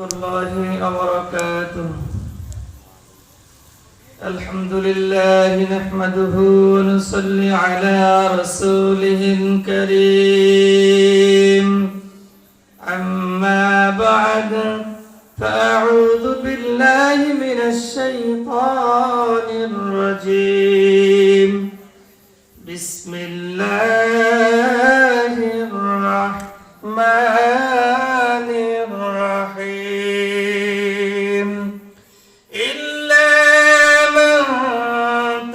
الله وبركاته. الحمد لله نحمده ونصلي على رسوله الكريم. أما بعد فأعوذ بالله من الشيطان الرجيم. بسم الله الرحمن الرحيم. إلا من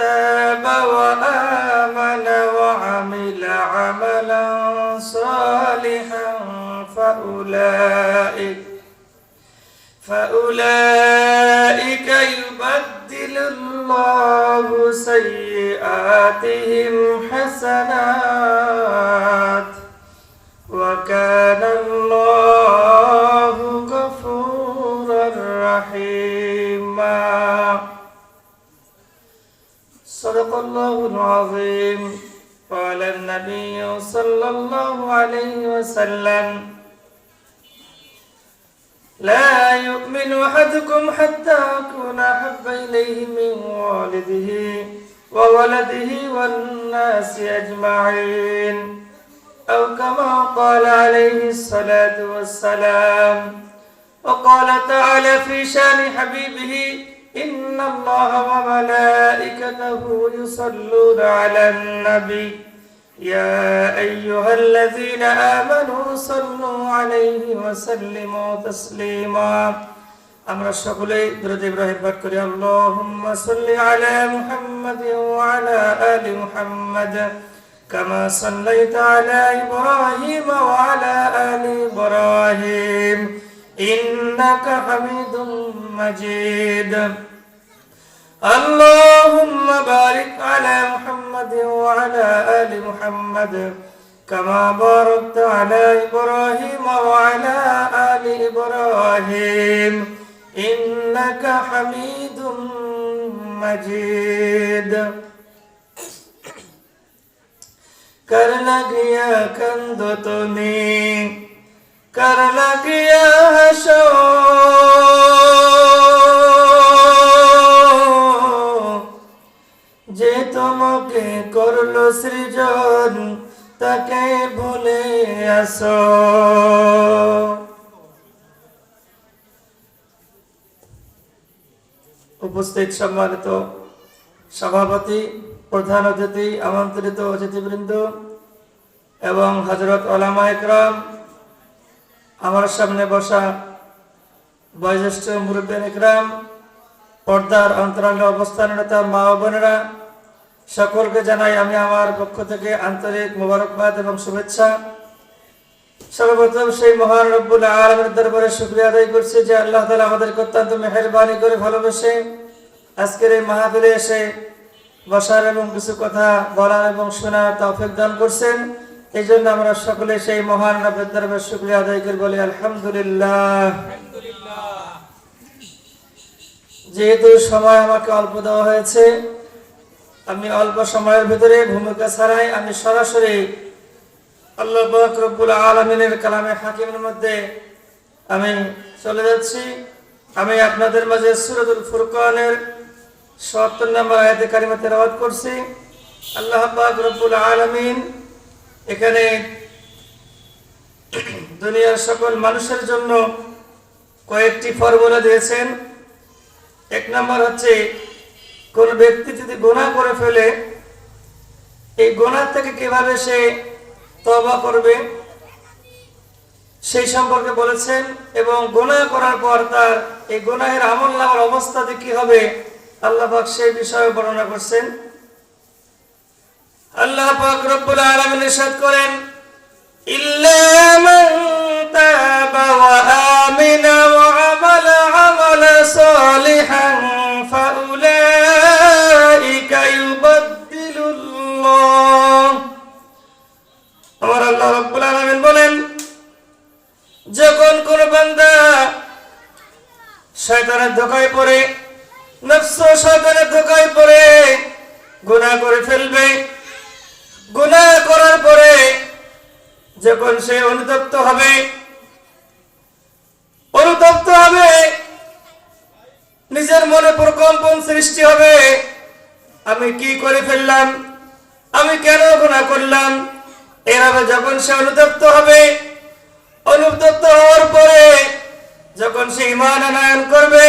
تاب وآمن وعمل عملا صالحا فأولئك يبدل الله سيئاتهم حسنات وكان الله غفورا رحيما. صدق الله العظيم. قال النبي صلى الله عليه وسلم: لا يؤمن أحدكم حتى أكون أحب إليه من والده وولده والناس أجمعين، أو كما قال عليه الصلاة والسلام. وقال تعالى في شان حبيبه: إن الله وملائكته يصلون على النبي يا أيها الذين آمنوا صلوا عليه وسلموا تسليما. আমরা সকলেই দরুদ ইব্রাহিম পাঠ করি। আল্লাহুম্মা সাল্লি আলা মুহাম্মাদ ওয়া আলা আলি মুহাম্মাদ কামা সাল্লাইতা আলা ইব্রাহিম ওয়া আলা আলি ইব্রাহিম ইন্নাকা হামিদুম মাজিদ। اللهم بارك على محمد وعلى آل محمد كما باركت على إبراهيم وعلى آل إبراهيم إنك حميد مجيد. कर लगिया कंद तुमी कर लगिया हशो যে তোমাকে করলো সৃজন তাকে ভুলে আসো। উপস্থিত সম্মানিত সভাপতি, প্রধান অতিথি, আমন্ত্রিত অতিথিবৃন্দ এবং হযরত উলামা ইকরাম, আমার সামনে বসা বয়োজ্যেষ্ঠ মুরব্বিয়ান ইকরাম, পর্দার অন্তরালে অবস্থানরত মা ও বোনেরা, সকলকে জানাই আমি আমার পক্ষ থেকে আন্তরিক মোবারকবাদ এবং শুভেচ্ছা। সর্বপ্রথম সেই মহান রব্বুল আলামিনের দরবারে শুকরিয়া আদায় করছি যে আল্লাহ তাআলা আমাদেরকে অত্যন্ত মেহেরবানি করে ভালোবেসে আজকের এই মাহফিলে এসে বসার এবং কিছু কথা বলার এবং শোনার তৌফিক দান করছেন। এই জন্য আমরা সকলে সেই মহান রব্বের দরবারে শুকরিয়া আদায় করে বলি আলহামদুলিল্লাহ। যেহেতু সময় আমাকে অল্প দেওয়া হয়েছে, আমি অল্প সময়ের ভিতরে ভূমিকা ছাড়াই আমি সরাসরি আল্লাহ পাক রব্বুল আলামিনের কালামে হাকিমের মধ্যে আমি চলে যাচ্ছি। আমি আপনাদের মাঝে সূরাতুল ফুরকানের ৭০ নম্বর আয়াতে কারিমা তেলাওয়াত করছি। আল্লাহ পাক রব্বুল আলামিন এখানে দুনিয়ার সকল মানুষের জন্য কয়েকটি ফর্মুলা দিয়েছেন। এক নম্বর হচ্ছে, কোন ব্যক্তি যদি গুনাহ করে ফেলে, এই গুনাহ থেকে কিভাবে সে তওবা করবে সেই সম্পর্কে বলেছেন, এবং গুনাহ করার পর তার এই গুনাহের আমলনামার অবস্থাতে কি হবে আল্লাহ পাক সেই বিষয়ে বর্ণনা করছেন। আল্লাহ পাক রব্বুল আলামিন ইরশাদ করেন: ইল্লা মান তাবা ওয়া আমিনা ওয়া আমালা আমালান সালিহান ফাউলাইকা ইউবাদদিলুল্লাহ। আমার আল্লাহ রাব্বুল আলামিন বলেন, যখন কোন বান্দা শয়তানের ধোঁকায় পড়ে, নফস শয়তানের ধোঁকায় পড়ে গুনাহ করে ফেলবে, গুনাহ করার পরে যখন সে অনুতপ্ত হবে, অনুতপ্ত নিজের মনে প্রকম্পন সৃষ্টি হবে, আমি কি করে ফেললাম, আমি কেন গুনাহ করলাম। এভাবে যখন সে অনুতপ্ত হবে, অনুতপ্ত হওয়ার পরে যখন সে ঈমান আনয়ন করবে,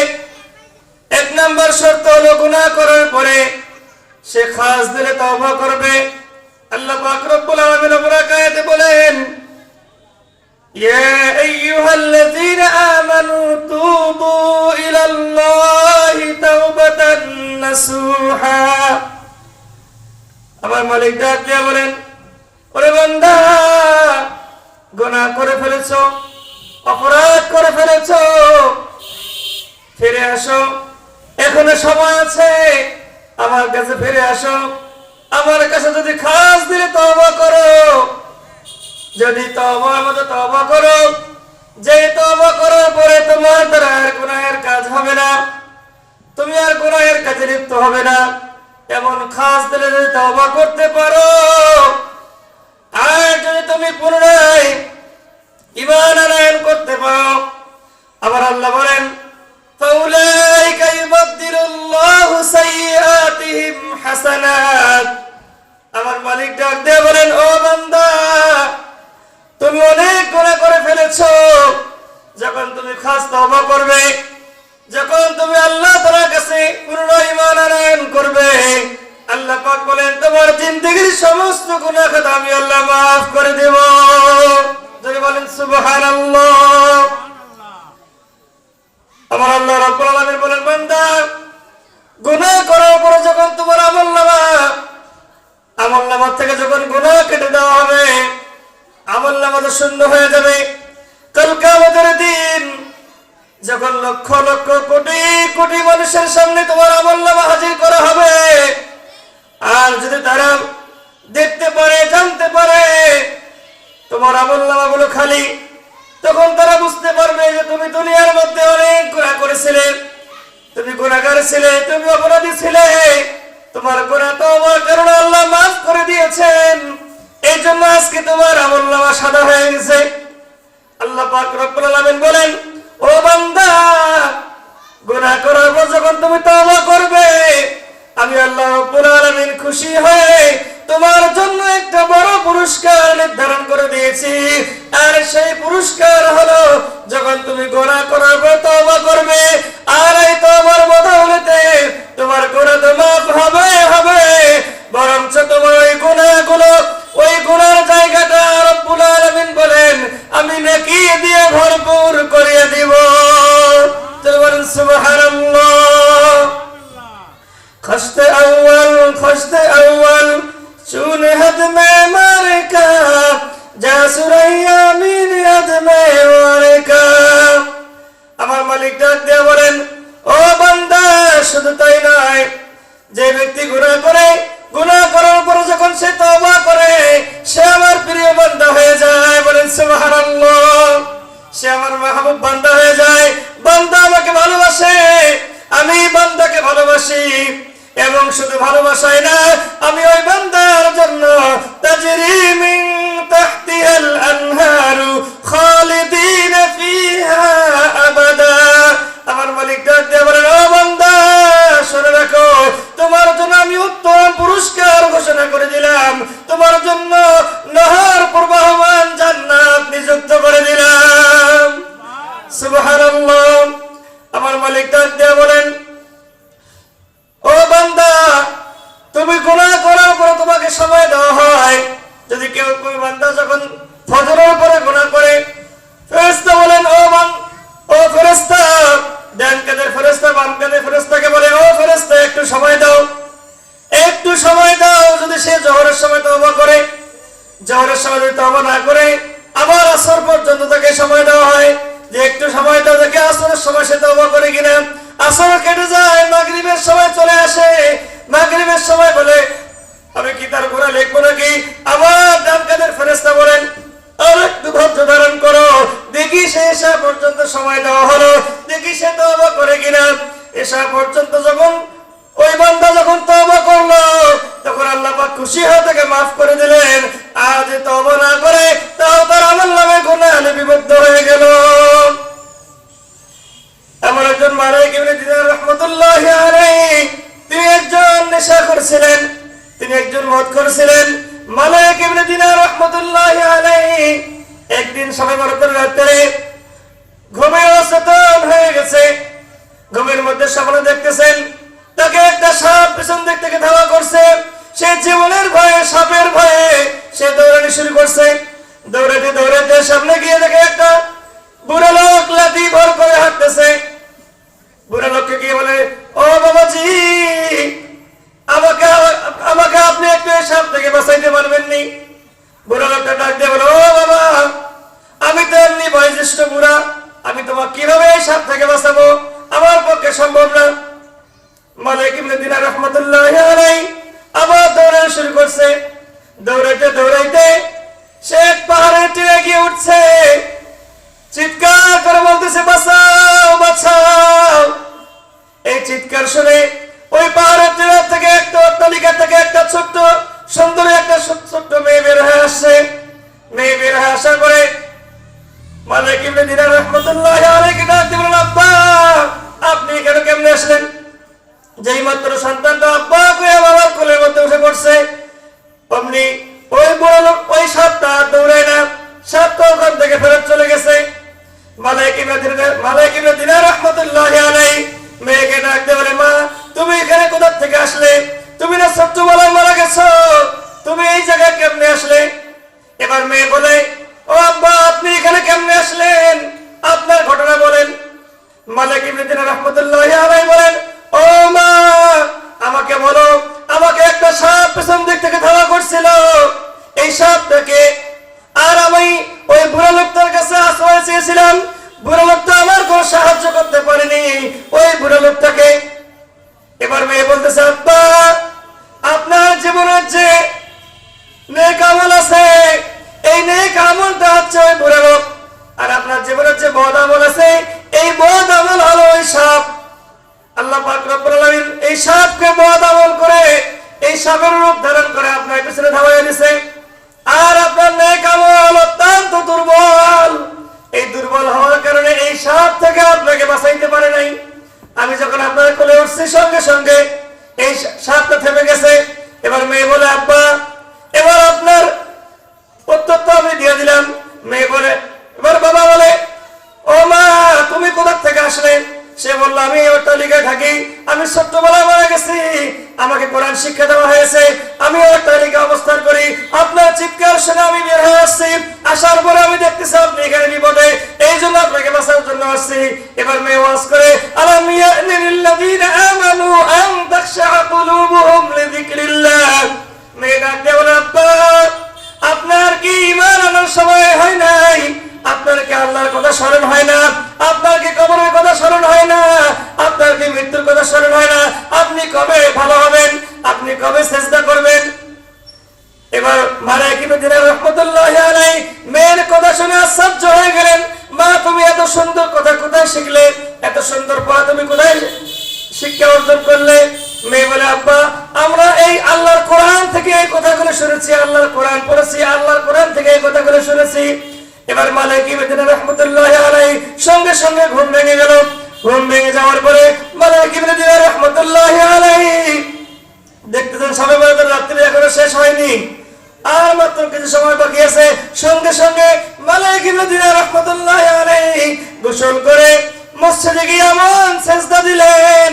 এক নাম্বার শর্ত হলো গুনাহ করার পরে সে খাস দিলে তওবা করবে। আল্লাহ পাক রব্বুল আলামিন আয়াতে বলেন, ইয়া আইয়ুহাল্লাযীনা আমানু তুবু ইলাল্লাহি তাওবাতান নাসুহা। আমার মালিক ডাক দিয়ে বলেন, ওরে বান্দা, গুনাহ করে ফেলেছো, অপরাধ করে ফেলেছো, ফিরে আসো, এখনো সময় আছে, আমার কাছে ফিরে আসো। আমার কাছে যদি খাস দিলে তওবা করো, যদি তওবার মতো তওবা করো, যে তওবা করার পরে তোমার দ্বারা আর গুনাহের কাজ হবে না, তুমি আর গুনাহের কাজে লিপ্ত হবে না, এমন খাস দিলে যদি তওবা করতে পারো, আর যদি তুমি পুনরায় ঈমান আনয়ন করতে পারো, আবার আল্লাহ বলেন, ফাউলাইকা ইউবাদদিলুল্লাহু সাইয়্যাতিহিম হাসানাত। আমার মালিক ডাক দিয়ে বলেন, ও বান্দা, তুমি অনেক গুনাহ করে ফেলেছো, যখন তুমি খাস তওবা করবে, যখন তুমি আল্লাহ তাআলার কাছে পুনরায় ঈমান আনয়ন করবে, আল্লাহ পাক বলেন তোমার জিন্দেগীর সমস্ত গুনাহ খাতা আমি আল্লাহ মাফ করে দেব। যদি বলেন সুবহানাল্লাহ। আমার আল্লাহ রাব্বুল আলামিন বলেন, বান্দা, গুনাহ করার পরে যখন তোমার আমলনামা থেকে যখন গুনাহ কেটে দেওয়া হবে, আমলনামা তো শূন্য হয়ে যাবে। কাল কিয়ামতের দিন যখন লক্ষ লক্ষ কোটি কোটি মানুষের সামনে তোমার আমলনামা হাজির করা হবে, আর যদি তারা দেখতে পারে, জানতে পারে তোমার আমলনামাগুলো খালি, তখন তারা বুঝতে পারবে যে তুমি দুনিয়ার মধ্যে অনেক গুনাহ করেছিলে, তুমি গুনাহগার ছিলে, তুমি অপরাধী ছিলে, তোমার গুনাহ তওবার কারণে আল্লাহ মাফ করে দিয়েছেন, এই জন্য আজকে তোমার আমলনামা সাদা হয়ে গেছে। আল্লাহ পাক রব্বুল আলামিন বলেন, ও বান্দা, গুনাহ করার পর যখন তুমি তওবা করবে, আমি আল্লাহ রাব্বুল আলামিন খুশি হয়ে তোমার জন্য একটা বড় পুরস্কার নির্ধারণ করে দিয়েছি। আর সেই পুরস্কার হলো, যখন তুমি গুনাহ করার পর তওবা করবে, আর এই তওবার বদৌলতে তোমার গুনাহ তো মাফ হবে, বরঞ্চ তোমার ওই গুনাহগুলো, ওই গুনার জায়গাটা রব্বুল আলামিন বলেন আমি নেকি দিয়ে ভরপুর করিয়ে দিব। বলেন সুবহানাল্লাহ। खश्ते अव्वल चून हद में मर का जा सुरैया मीन हद में मर का। আমার মালিক ডাক দিয়ে বলেন, ও বান্দা, শুধু তাই নয়, যে ব্যক্তি গুনাহ করে, গুনাহ করার পর যখন সে তওবা করে, সে আমার প্রিয় বান্দা হয়ে যায়। বলেন সুবহানাল্লাহ। সে আমার মাহবুব বান্দা হয়ে যায়, বান্দা আমাকে ভালোবাসে, আমি বান্দাকে ভালোবাসি, এবং শুধু ভালোবাসাই না, আমি ওই বান্দার জন্য তাজরি মিন তাহতিহাল আনহারু খালিদিনা ফিহা আবাদা। আমার মালিক ডাক দিয়ে বলেন, ও বান্দা, শুনে রাখো, তোমার জন্য আমি উত্তম পুরস্কার ঘোষণা করে দিলাম, তোমার জন্য নহর প্রবাহমান জান্নাত নিযুক্ত করে দিলাম। সুবহানাল্লাহ। আমার মালিক ডাক দিয়ে বলেন, ও বান্দা, তুমি গুনাহ করার পর তোমাকে সময় দেওয়া হয়, যদি কেউ কোনো বান্দা যখন ফজরের পরে গুনাহ করে, ফেরেশতা বলেন, ও ফেরেশতা, ডান কাঁধের ফেরেশতা বাম কাঁধের ফেরেশতাকে বলে, ও ফেরেশতা, একটু সময় দাও, একটু সময় দাও। যদি সে জোহরের সময় তওবা করে, জোহরের সময় যদি তওবা না করে, আবার আসর পর্যন্ত তাকে সময় দেওয়া হয়, যে একটু সময় দাও, দেখে আসরের সময় সে তওবা করে কিনা। আসর কেটে যায়, মাগরিবের সময় চলে আসে, মাগরিবের সময় বলে, আমি কি তার গুনাহ লিখবো নাকি? আবার ডান কাঁধের ফেরেশতা বলেন, আর একটু ধৈর্য ধারণ করো, দেখি সে এশা পর্যন্ত সময় দেওয়া হলো, দেখি সে তওবা করে কিনা। এশা পর্যন্ত যখন ওই বান্দা যখন তওবা করলো, তখন আল্লাহ পাক খুশি হয়ে তাকে মাফ করে দিলেন। আর যদি তওবা না করে, তাও তার আমলনামায় গুনাহ লিপিবদ্ধ হয়ে গেল। এমন একজন মালিক ইবনে দিনার রাহমাতুল্লাহি আলাইহি, তিনি একজন নেশাখোর ছিলেন, তিনি একজন মদখোর ছিলেন। মালিক ইবনে দিনার রাহমাতুল্লাহি আলাইহি একদিন সবে বরাতের রাতে ঘুমে অচেতন হয়ে গেছে। ঘুমের মধ্যে স্বপ্নে দেখতেছেন তাকে একটা সাপ পিছন দিক থেকে ধাওয়া করছে। সে জীবনের ভয়ে, সাপের ভয়ে সে দৌড়ানি শুরু করছে। দৌড়াতে দৌড়াতে সামনে গিয়ে দেখে একটা বুড়া লোক লাঠি ভর করে হাঁটতেছে। বুড়া লোককে গিয়ে বলে, ও বাবাজি, আমাকে আপনি একটু এই সাপ থেকে বাঁচাইতে পারবেন নি? বুড়া লোকটা ডাক দিয়ে বলে, ও বাবা, আমি তো এমনি বয়োজ্যেষ্ঠ বুড়া, আমি তোমাকে কিভাবে এই সাপ থেকে বাঁচাবো? আমার পক্ষে সম্ভব না। মালিক ইবনে দিনার রাহমাতুল্লাহি আলাইহি আবার দৌড়ানো শুরু করছে। দৌড়াইতে দৌড়াইতে সে এক পাহাড়ের টিলে গিয়ে উঠছে। চিৎকার করে বলতেছে, বাঁচাও বাঁচাও। এই চিৎকার শুনে ওই পাহাড়ের টিলা থেকে একটা অট্টালিকা থেকে একটা ছোট্ট সুন্দরী একটা ছোট্ট মেয়ে বের হয়ে আসছে। মেয়ে বের হয়ে আসার পরে মালিক ইবনে দিনার রাহমাতুল্লাহি আলাইহি ডাক দিয়ে বললেন, আব্বা, আপনি এখানে কেমনে আসলেন? যেই মাত্র সন্তানটা আব্বা কয়ে বাবার কোলের মধ্যে উঠে পড়ছে, অমনি ওই বড় লোক, ওই সাপটা দৌড়ায় না, সাপটা ওখান থেকে ফেরত চলে গেছে। মালিক ইবনে দিনার রাহমাতুল্লাহি আলাইহি মেয়েকে ডাক দিয়ে বলে, মা, তুমি এখানে কোথা থেকে আসলে? তুমি না ছোট্টবেলায় মারা গেছো, তুমি এই জায়গায় কেমনে আসলে? এবার মেয়ে বলে, ও আব্বা, আপনি এখানে কেমনে আসলেন? আপনার ঘটনা বলেন। মালিক ইবনে দিনার রাহমাতুল্লাহি আলাইহি বলেন, ও মা, আমাকে বলো, আমাকে একটা সাপ পেছন দিক থেকে ধাওয়া করছিল, এই সাপটাকে। আর আমি ওই বুড়া লোকটার কাছে আশ্রয় চেয়েছিলাম, বুড়া লোকটা আমার কোনো সাহায্য করতে পারেনি, ওই বুড়া লোকটাকে। এবার মেয়ে বলতেছে, আব্বা, আপনার জীবনের যে নেক আমল আছে, এই নেক আমলটা হচ্ছে ওই বুড়া লোক, আর আপনার জীবনের যে বদ আমল আছে, এই বদ আমল হলো ওই সাপ। আল্লাহ পাক রব্বুল আলামিন এই সাপকে বদ আমল করে, এই সাপের রূপ ধারণ করে আপনার পিছনে ধাওয়া দিয়েছে। আর আপনার নেক আমল অত্যন্ত দুর্বল, এই দুর্বল হওয়ার কারণে এই সাপ থেকে আপনাকে বাঁচাইতে পারে নাই। আমি যখন আপনার কোলে উঠছি, সঙ্গে সঙ্গে এই সাপটা থেমে গেছে। এবার মেয়ে বলে, আব্বা, এবার আপনার উত্তর তো আমি দিয়ে দিলাম। মেয়ে বলে, এবার বাবা বলে, ও মা, তুমি কোথা থেকে আসলে? সে বলল, আমি এই অট্টালিকায় থাকি, আমি ছোট্টবেলায় মারা গেছি, আমাকে কোরআন শিক্ষা দেওয়া হয়েছে, আমি অট্টালিকায় অবস্থান করি। আপনার চিৎকার শুনে আমি বের হয়ে আসছি, আসার পরে আমি দেখতেছি আপনি এখানে বিপদে, এই জন্য আপনাকে বাঁচার জন্য আসছি। এবার মেয়ে ওয়াজ করে, আলাম ইয়ানি লিল্লাযীনা আমানু আন তাখশা কুলুবুহুম লিযিকরিল্লাহ। মেয়ে ডাক দিয়ে বলে, আব্বা, আপনার কি ঈমান আনার সময় হয় নাই? আপনার কি আল্লাহর কথা স্মরণ হয় না? আপনার কি কবরের কথা স্মরণ হয় না? আপনার কি মৃত্যুর কথা স্মরণ হয় না? আপনি কবে ভালো হবেন? আপনি কবে সিজদা করবেন? এবার মালিক ইবনে দিনার রাহমাতুল্লাহি আলাইহি মেয়ের কথা শুনে আশ্চর্য হয়ে গেলেন। মা, তুমি এত সুন্দর কথা কোথায় শিখলে? এত সুন্দর পড়া তুমি কোথায় শিক্ষা অর্জন করলে? মেয়ে বলে, আব্বা, আমরা এই আল্লাহর কোরআন থেকে এই কথাগুলো শুনেছি, আল্লাহর কোরআন পড়েছি, আল্লাহর কোরআন থেকে এই কথাগুলো শুনেছি। এবার মালিক ইবনে দিনার রাহমাতুল্লাহি আলাইহি সঙ্গে সঙ্গে ঘুম ভেঙে গেল। ঘুম ভেঙে যাওয়ার পরে মালিক ইবনে দিনার রাহমাতুল্লাহি আলাইহি দেখতেছেন সবে বরাতের রাত্রি এখনো শেষ হয়নি, আর মাত্র কিছু সময় বাকি আছে। সঙ্গে সঙ্গে মালিক ইবনে দিনার রাহমাতুল্লাহি আলাইহি গোসল করে মসজিদে গিয়ে এমন সিজদা দিলেন,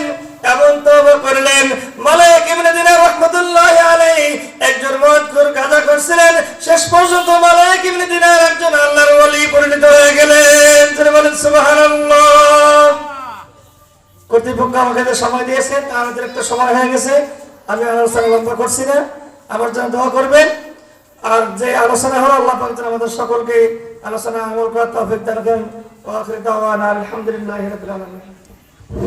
এমন তওবা করলেন। মালিক ইবনে দিনার রাহমাতুল্লাহি আলাইহি একজন মদখোর গাঁজা করছিলেন, শেষ পর্যন্ত মালিক ইবনে দিনার একজন আল্লাহর ওলি পরিণত হয়ে গেলেন। যারা বলেন সুবহানাল্লাহ। কর্তৃপক্ষ আমাকে যে সময় দিয়েছে তার অতিরিক্ত সময় হয়ে গেছে, আমি আলোচনা লম্বা করছি না, আমার জন্য দোয়া করবেন। আর যে আলোচনা হলো, আল্লাহ পাক যেন আমাদের সকলকে আলোচনা আমল করার তৌফিক দান করেন। ওয়া আখিরু দাওয়ানা আলহামদুলিল্লাহি রাব্বিল আলামিন।